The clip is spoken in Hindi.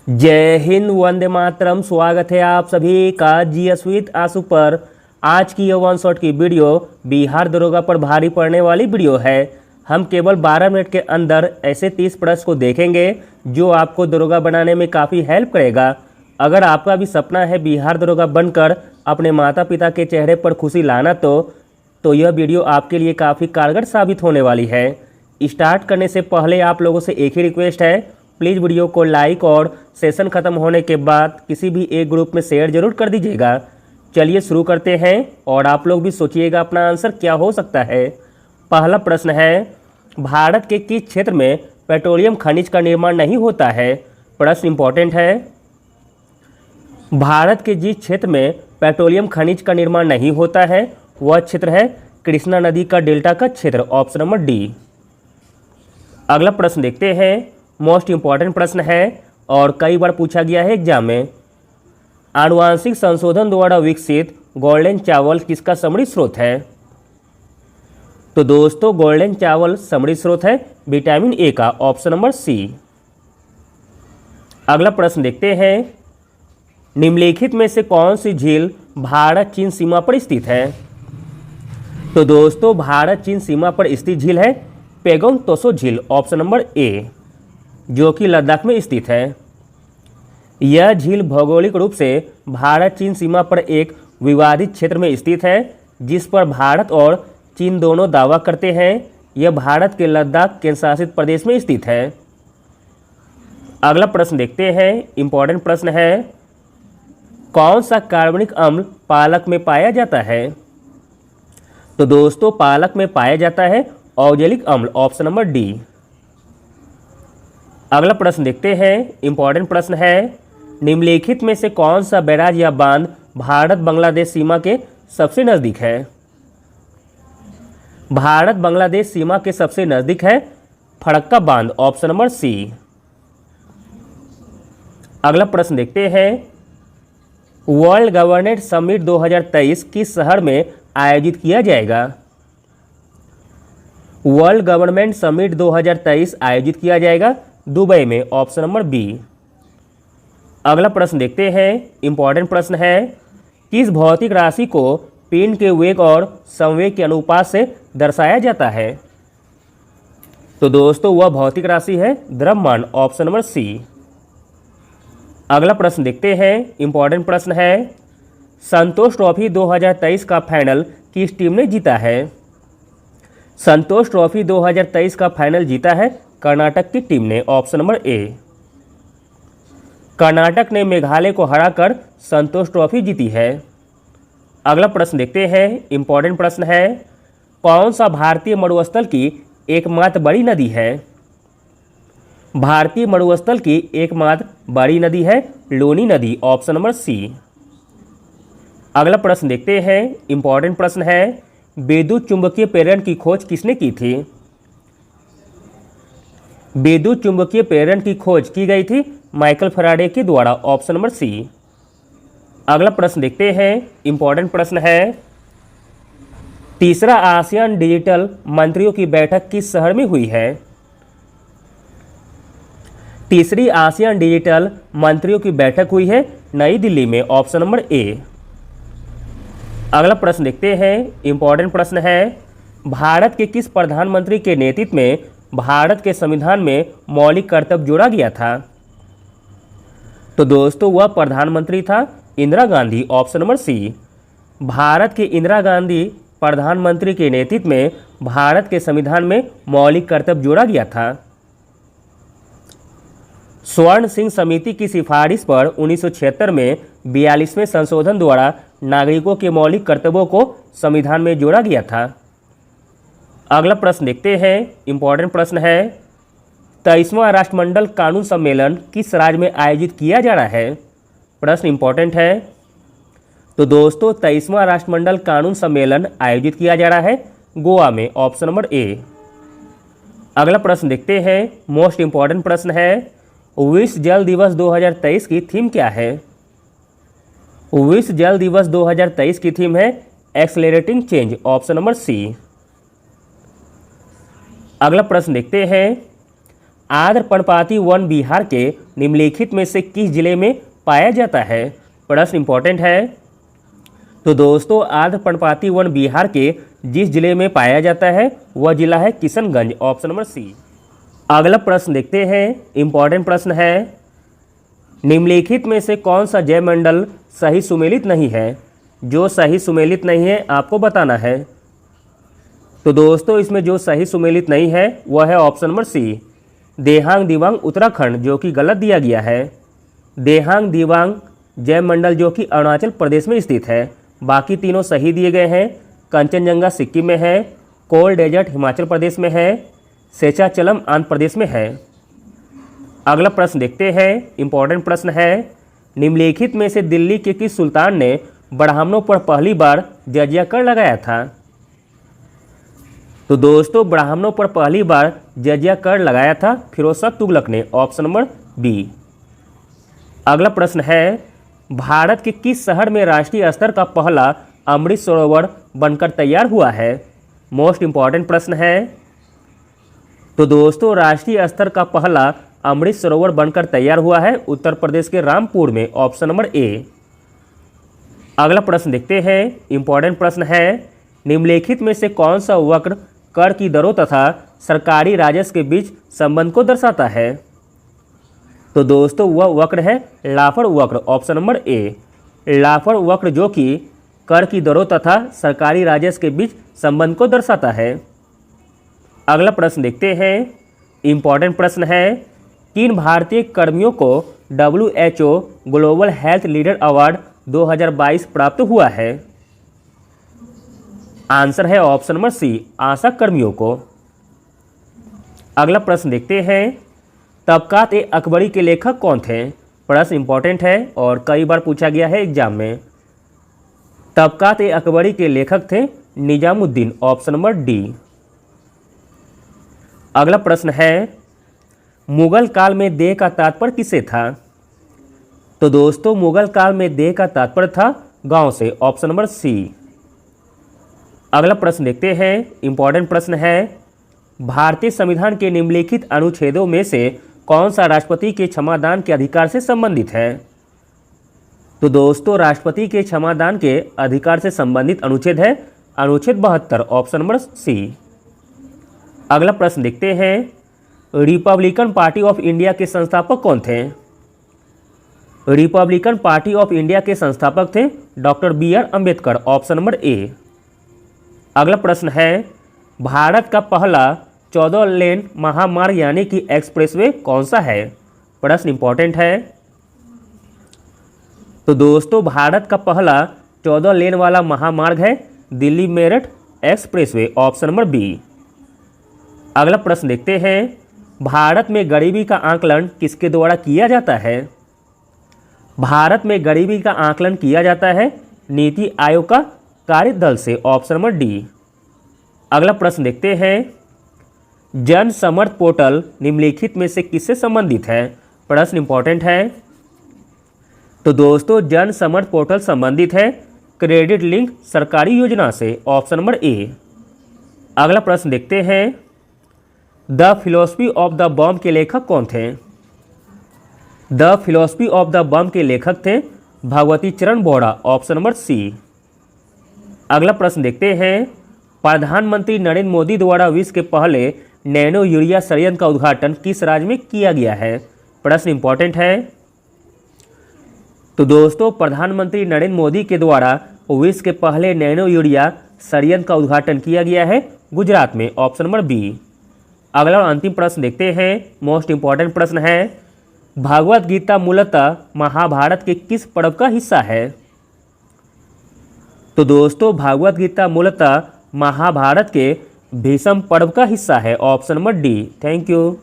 जय हिंद, वंदे मातरम। स्वागत है आप सभी का जीएस विद आंसू पर। आज की ये वन शॉट की वीडियो बिहार दरोगा पर भारी पड़ने वाली वीडियो है। हम केवल 12 मिनट के अंदर ऐसे 30 प्रश्न को देखेंगे जो आपको दरोगा बनाने में काफ़ी हेल्प करेगा। अगर आपका भी सपना है बिहार दरोगा बनकर अपने माता पिता के चेहरे पर खुशी लाना तो यह वीडियो आपके लिए काफ़ी कारगर साबित होने वाली है। स्टार्ट करने से पहले आप लोगों से एक ही रिक्वेस्ट है, प्लीज़ वीडियो को लाइक और सेशन ख़त्म होने के बाद किसी भी एक ग्रुप में शेयर जरूर कर दीजिएगा। चलिए शुरू करते हैं और आप लोग भी सोचिएगा अपना आंसर क्या हो सकता है। पहला प्रश्न है, भारत के किस क्षेत्र में पेट्रोलियम खनिज का निर्माण नहीं होता है? प्रश्न इंपॉर्टेंट है। भारत के जिस क्षेत्र में पेट्रोलियम खनिज का निर्माण नहीं होता है वह क्षेत्र है कृष्णा नदी का डेल्टा का क्षेत्र, ऑप्शन नंबर डी। अगला प्रश्न देखते हैं, मोस्ट इंपॉर्टेंट प्रश्न है और कई बार पूछा गया है एग्जाम में। आनुवांशिक संशोधन द्वारा विकसित गोल्डन चावल किसका समृद्ध स्रोत है? तो दोस्तों गोल्डन चावल समृद्ध स्रोत है विटामिन ए का, ऑप्शन नंबर सी। अगला प्रश्न देखते हैं, निम्नलिखित में से कौन सी झील भारत चीन सीमा पर स्थित है? तो दोस्तों भारत चीन सीमा पर स्थित झील है पेगोंग तोसो झील, ऑप्शन नंबर ए, जो कि लद्दाख में स्थित है। यह झील भौगोलिक रूप से भारत चीन सीमा पर एक विवादित क्षेत्र में स्थित है जिस पर भारत और चीन दोनों दावा करते हैं। यह भारत के लद्दाख केंद्रशासित प्रदेश में स्थित है। अगला प्रश्न देखते हैं, इंपॉर्टेंट प्रश्न है, कौन सा कार्बनिक अम्ल पालक में पाया जाता है? तो दोस्तों पालक में पाया जाता है ऑक्जेलिक अम्ल, ऑप्शन नंबर डी। अगला प्रश्न देखते हैं, इंपॉर्टेंट प्रश्न है, निम्नलिखित में से कौन सा बैराज या बांध भारत बांग्लादेश सीमा के सबसे नज़दीक है? भारत बांग्लादेश सीमा के सबसे नज़दीक है फरक्का बांध, ऑप्शन नंबर सी। अगला प्रश्न देखते हैं, वर्ल्ड गवर्नेंस समिट 2023 किस शहर में आयोजित किया जाएगा? वर्ल्ड गवर्नमेंट समिट 2023 आयोजित किया जाएगा दुबई में, ऑप्शन नंबर बी। अगला प्रश्न देखते हैं, इंपॉर्टेंट प्रश्न है, किस भौतिक राशि को पिंड के वेग और संवेग के अनुपात से दर्शाया जाता है? तो दोस्तों वह भौतिक राशि है द्रव्यमान, ऑप्शन नंबर सी। अगला प्रश्न देखते हैं, इंपॉर्टेंट प्रश्न है, संतोष ट्रॉफी 2023 का फाइनल किस टीम ने जीता है? संतोष ट्रॉफी 2023 का फाइनल जीता है कर्नाटक की टीम ने, ऑप्शन नंबर ए। कर्नाटक ने मेघालय को हराकर संतोष ट्रॉफी जीती है। अगला प्रश्न देखते हैं, इंपॉर्टेंट प्रश्न है, कौन सा भारतीय मरुस्थल की एकमात्र बड़ी नदी है? भारतीय मरुस्थल की एकमात्र बड़ी नदी है लूनी नदी, ऑप्शन नंबर सी। अगला प्रश्न देखते हैं, इंपॉर्टेंट प्रश्न है, विद्युत चुंबकीय प्रेरण की खोज किसने की थी? विद्युत चुंबकीय प्रेरण की खोज की गई थी माइकल फैराडे के द्वारा, ऑप्शन नंबर सी। अगला प्रश्न देखते हैं, इंपॉर्टेंट प्रश्न है, तीसरा आसियान डिजिटल मंत्रियों की बैठक किस शहर में हुई है? तीसरी आसियान डिजिटल मंत्रियों की बैठक हुई है नई दिल्ली में, ऑप्शन नंबर ए। अगला प्रश्न देखते हैं, इंपॉर्टेंट प्रश्न है, भारत के किस प्रधानमंत्री के नेतृत्व में भारत के संविधान में मौलिक कर्तव्य जोड़ा गया था? तो दोस्तों वह प्रधानमंत्री था Indira Gandhi, option number C. Bharat के इंदिरा गांधी प्रधानमंत्री के नेतृत्व में भारत के संविधान में मौलिक कर्तव्य जोड़ा गया था। स्वर्ण सिंह समिति की सिफारिश पर 1976 में 42वें संशोधन द्वारा नागरिकों के मौलिक कर्तव्यों को संविधान में जोड़ा गया था। अगला प्रश्न देखते हैं, इंपॉर्टेंट प्रश्न है, 23वां राष्ट्रमंडल कानून सम्मेलन किस राज्य में आयोजित किया जा रहा है? प्रश्न इंपॉर्टेंट है। तो दोस्तों 23वां राष्ट्रमंडल कानून सम्मेलन आयोजित किया जा रहा है गोवा में, ऑप्शन नंबर ए। अगला प्रश्न देखते हैं, मोस्ट इंपॉर्टेंट प्रश्न है, विश्व जल दिवस 2023 की थीम क्या है? विश्व जल दिवस 2023 की थीम है accelerating change, option number C. अगला प्रश्न देखते हैं, आर्द्र पर्णपाती वन बिहार के निम्नलिखित में से किस जिले में पाया जाता है? प्रश्न इंपॉर्टेंट है। तो दोस्तों आर्द्र पर्णपाती वन बिहार के जिस जिले में पाया जाता है वह जिला है किशनगंज, ऑप्शन नंबर सी। अगला प्रश्न देखते हैं, इंपॉर्टेंट प्रश्न है, निम्नलिखित में से कौन सा जैवमंडल सही सुमेलित नहीं है? जो सही सुमेलित नहीं है आपको बताना है। तो दोस्तों इसमें जो सही सुमेलित नहीं है वह है option number C, Dehang Dibang Uttarakhand, जो कि गलत दिया गया है। देहांग दिबांग जैवमंडल जो कि अरुणाचल प्रदेश में स्थित है, बाकी तीनों सही दिए गए हैं। कंचनजंगा सिक्किम में है, कोल डेजर्ट हिमाचल प्रदेश में है, शेषाचलम आंध्र प्रदेश में है। अगला प्रश्न देखते हैं, इंपॉर्टेंट प्रश्न है, निम्नलिखित में से दिल्ली के किस सुल्तान ने ब्राह्मणों पर पहली बार जजिया कर लगाया था? तो दोस्तों ब्राह्मणों पर पहली बार जजिया कर लगाया था फिरोज शाह तुगलक ने, ऑप्शन नंबर बी। अगला प्रश्न है, भारत के किस शहर में राष्ट्रीय स्तर का पहला अमृत सरोवर बनकर तैयार हुआ है? मोस्ट इंपॉर्टेंट प्रश्न है। तो दोस्तों राष्ट्रीय स्तर का पहला अमृत सरोवर बनकर तैयार हुआ है उत्तर प्रदेश के रामपुर में, ऑप्शन नंबर ए। अगला प्रश्न देखते हैं, इंपॉर्टेंट प्रश्न है, निम्नलिखित में से कौन सा वक्र कर की दरों तथा सरकारी राजस्व के बीच संबंध को दर्शाता है? तो दोस्तों वह वक्र है लाफर वक्र, ऑप्शन नंबर ए। लाफर वक्र जो कि कर की दरों तथा सरकारी राजस्व के बीच संबंध को दर्शाता है। अगला प्रश्न देखते हैं, इंपॉर्टेंट प्रश्न है, किन भारतीय कर्मियों को WHO global health leader award 2022 प्राप्त हुआ है? आंसर है ऑप्शन नंबर सी, आशा कर्मियों को। अगला प्रश्न देखते हैं, तबकात-ए-अकबरी के लेखक कौन थे? प्रश्न इंपॉर्टेंट है और कई बार पूछा गया है एग्जाम में। तबकात-ए-अकबरी के लेखक थे निजामुद्दीन, ऑप्शन नंबर डी। अगला प्रश्न है, मुगल काल में देह का तात्पर्य किससे था? तो दोस्तों मुगल काल में देह का तात्पर्य था गांव से, ऑप्शन नंबर सी। अगला प्रश्न देखते हैं, इंपॉर्टेंट प्रश्न है, भारतीय संविधान के निम्नलिखित अनुच्छेदों में से कौन सा राष्ट्रपति के क्षमादान के अधिकार से संबंधित है? तो दोस्तों राष्ट्रपति के क्षमादान के अधिकार से संबंधित अनुच्छेद है अनुच्छेद 72, ऑप्शन नंबर सी। अगला प्रश्न देखते हैं, रिपब्लिकन पार्टी ऑफ इंडिया के संस्थापक कौन थे? रिपब्लिकन पार्टी ऑफ इंडिया के संस्थापक थे doctor BR Ambedkar, option number A. अगला प्रश्न है, भारत का पहला 14 लेन महामार्ग यानी कि एक्सप्रेसवे कौन सा है? प्रश्न इंपॉर्टेंट है। तो दोस्तों भारत का पहला 14 लेन वाला महामार्ग है Delhi Meerut expressway, option number B. अगला प्रश्न देखते हैं, भारत में गरीबी का आकलन किसके द्वारा किया जाता है? भारत में गरीबी का आकलन किया जाता है नीति आयोग का कार्यदल से, ऑप्शन नंबर डी। अगला प्रश्न देखते हैं, जन समर्थ पोर्टल निम्नलिखित में से किससे संबंधित है? प्रश्न इंपॉर्टेंट है। तो दोस्तों जन समर्थ पोर्टल संबंधित है क्रेडिट लिंक सरकारी योजना से, ऑप्शन नंबर ए। अगला प्रश्न देखते हैं, द फिलॉसफी ऑफ द बम के लेखक कौन थे? द फिलॉसफी ऑफ द बम के लेखक थे भगवती चरण बोहरा, ऑप्शन नंबर सी। अगला प्रश्न देखते हैं, प्रधानमंत्री नरेंद्र मोदी द्वारा विश्व के पहले नैनो यूरिया संयंत्र का उद्घाटन किस राज्य में किया गया है? प्रश्न इंपॉर्टेंट है। तो दोस्तों प्रधानमंत्री नरेंद्र मोदी के द्वारा विश्व के पहले नैनो यूरिया संयंत्र का उद्घाटन किया गया है गुजरात में, ऑप्शन नंबर बी। अगला और अंतिम प्रश्न देखते हैं, मोस्ट इंपॉर्टेंट प्रश्न है, भागवत गीता मूलतः महाभारत के किस पर्व का हिस्सा है? तो दोस्तों भागवत गीता मूलतः महाभारत के भीष्म पर्व का हिस्सा है, option number D. Thank you.